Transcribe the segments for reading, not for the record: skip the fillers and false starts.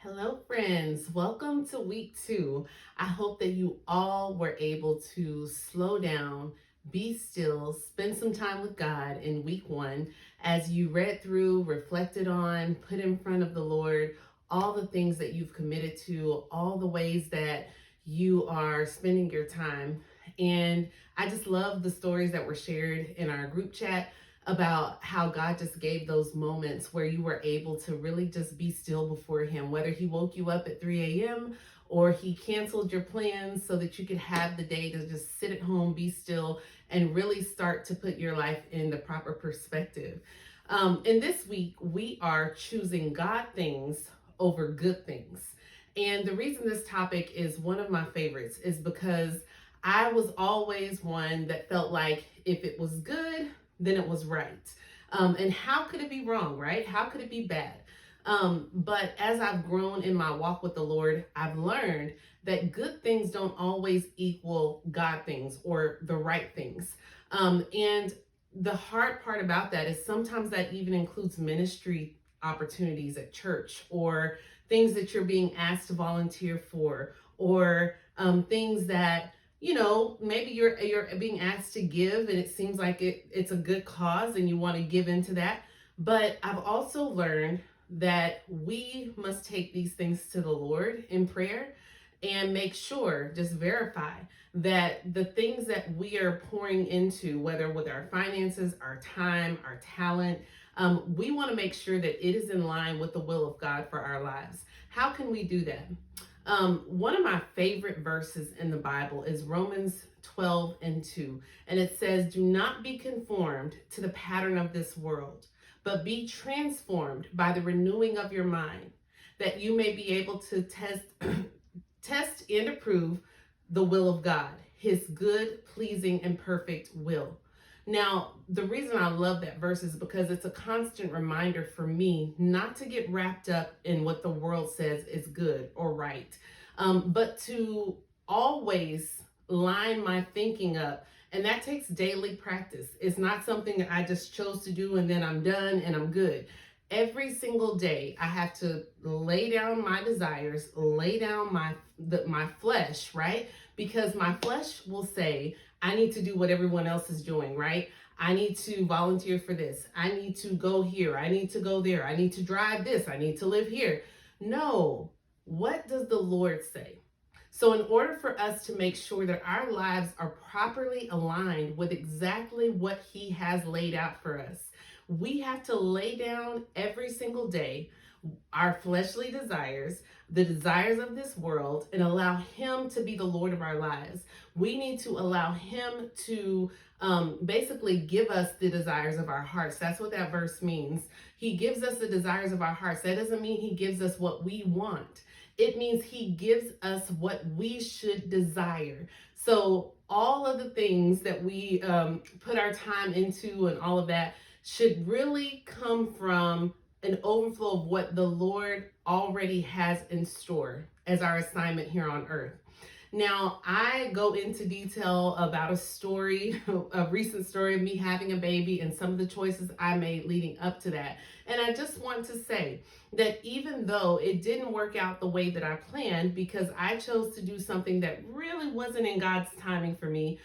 Hello, friends. Welcome to week 2. I hope that you all were able to slow down, be still, spend some time with God in week 1 as you read through, reflected on, put in front of the Lord all the things that you've committed to, all the ways that you are spending your time. And I just love the stories that were shared in our group chat about how God just gave those moments where you were able to really just be still before Him, whether He woke you up at 3 a.m. or He canceled your plans so that you could have the day to just sit at home, be still, and really start to put your life in the proper perspective. And this week, we are choosing God things over good things. And the reason this topic is one of my favorites is because I was always one that felt like if it was good, then it was right. And how could it be wrong, right? How could it be bad? But as I've grown in my walk with the Lord, I've learned that good things don't always equal God things or the right things. And the hard part about that is sometimes that even includes ministry opportunities at church or things that you're being asked to volunteer for or things that maybe you're being asked to give and it seems like it's a good cause and you want to give into that. But I've also learned that we must take these things to the Lord in prayer and make sure, just verify that the things that we are pouring into, whether with our finances, our time, our talent, we want to make sure that it is in line with the will of God for our lives. How can we do that? One of my favorite verses in the Bible is Romans 12:2. And it says, "Do not be conformed to the pattern of this world, but be transformed by the renewing of your mind, that you may be able to test and approve the will of God, His good, pleasing, and perfect will." Now, the reason I love that verse is because it's a constant reminder for me not to get wrapped up in what the world says is good or right, but to always line my thinking up. And that takes daily practice. It's not something that I just chose to do and then I'm done and I'm good. Every single day, I have to lay down my desires, lay down my flesh, right? Because my flesh will say, I need to do what everyone else is doing, right? I need to volunteer for this. I need to go here. I need to go there. I need to drive this. I need to live here. No. What does the Lord say? So in order for us to make sure that our lives are properly aligned with exactly what He has laid out for us, we have to lay down every single day our fleshly desires, the desires of this world, and allow Him to be the Lord of our lives. We need to allow Him to basically give us the desires of our hearts. That's what that verse means. He gives us the desires of our hearts. That doesn't mean He gives us what we want. It means He gives us what we should desire. So all of the things that we put our time into and all of that should really come from an overflow of what the Lord already has in store as our assignment here on earth. Now, I go into detail about a story, a recent story of me having a baby and some of the choices I made leading up to that. And I just want to say that even though it didn't work out the way that I planned because I chose to do something that really wasn't in God's timing for me,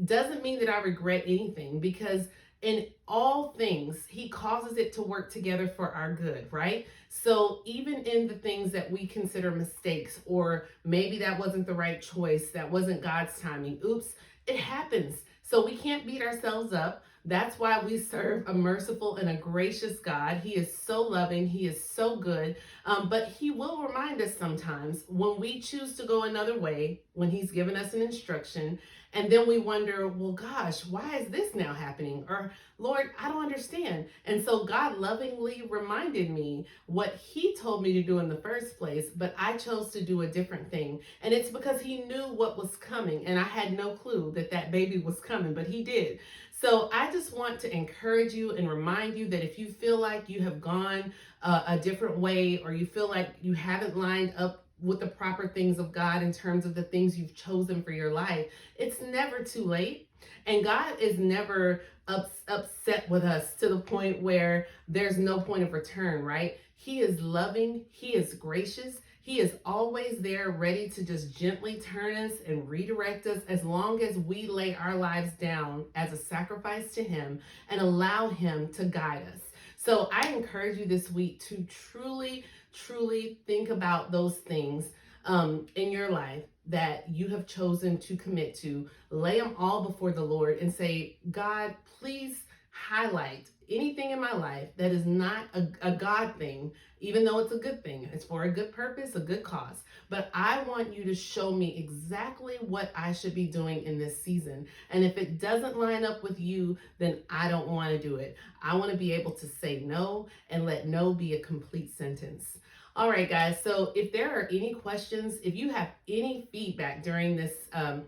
doesn't mean that I regret anything, because in all things, He causes it to work together for our good, right? So even in the things that we consider mistakes, or maybe that wasn't the right choice, that wasn't God's timing, oops, it happens. So we can't beat ourselves up. That's why we serve a merciful and a gracious God. He is so loving. He is so good. But He will remind us sometimes when we choose to go another way, when He's given us an instruction, and then we wonder, well, gosh, why is this now happening? Or, Lord, I don't understand. And so God lovingly reminded me what He told me to do in the first place, but I chose to do a different thing. And it's because He knew what was coming, and I had no clue that that baby was coming, but He did. So I just want to encourage you and remind you that if you feel like you have gone a different way, or you feel like you haven't lined up with the proper things of God in terms of the things you've chosen for your life, it's never too late. And God is never upset with us to the point where there's no point of return, right? He is loving, He is gracious, He is always there ready to just gently turn us and redirect us as long as we lay our lives down as a sacrifice to Him and allow Him to guide us. So I encourage you this week to truly think about those things in your life that you have chosen to commit to. Lay them all before the Lord and say, God, please highlight anything in my life that is not a God thing, even though it's a good thing. It's for a good purpose, a good cause. But I want you to show me exactly what I should be doing in this season. And if it doesn't line up with you, then I don't want to do it. I want to be able to say no and let no be a complete sentence. All right, guys. So if there are any questions, if you have any feedback during this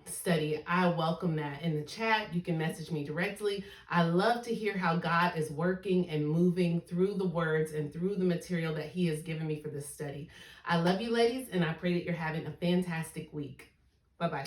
study, I welcome that in the chat. You can message me directly. I love to hear how God is working and moving through the words and through the material that He has given me for this study. I love you, ladies, and I pray that you're having a fantastic week. Bye-bye.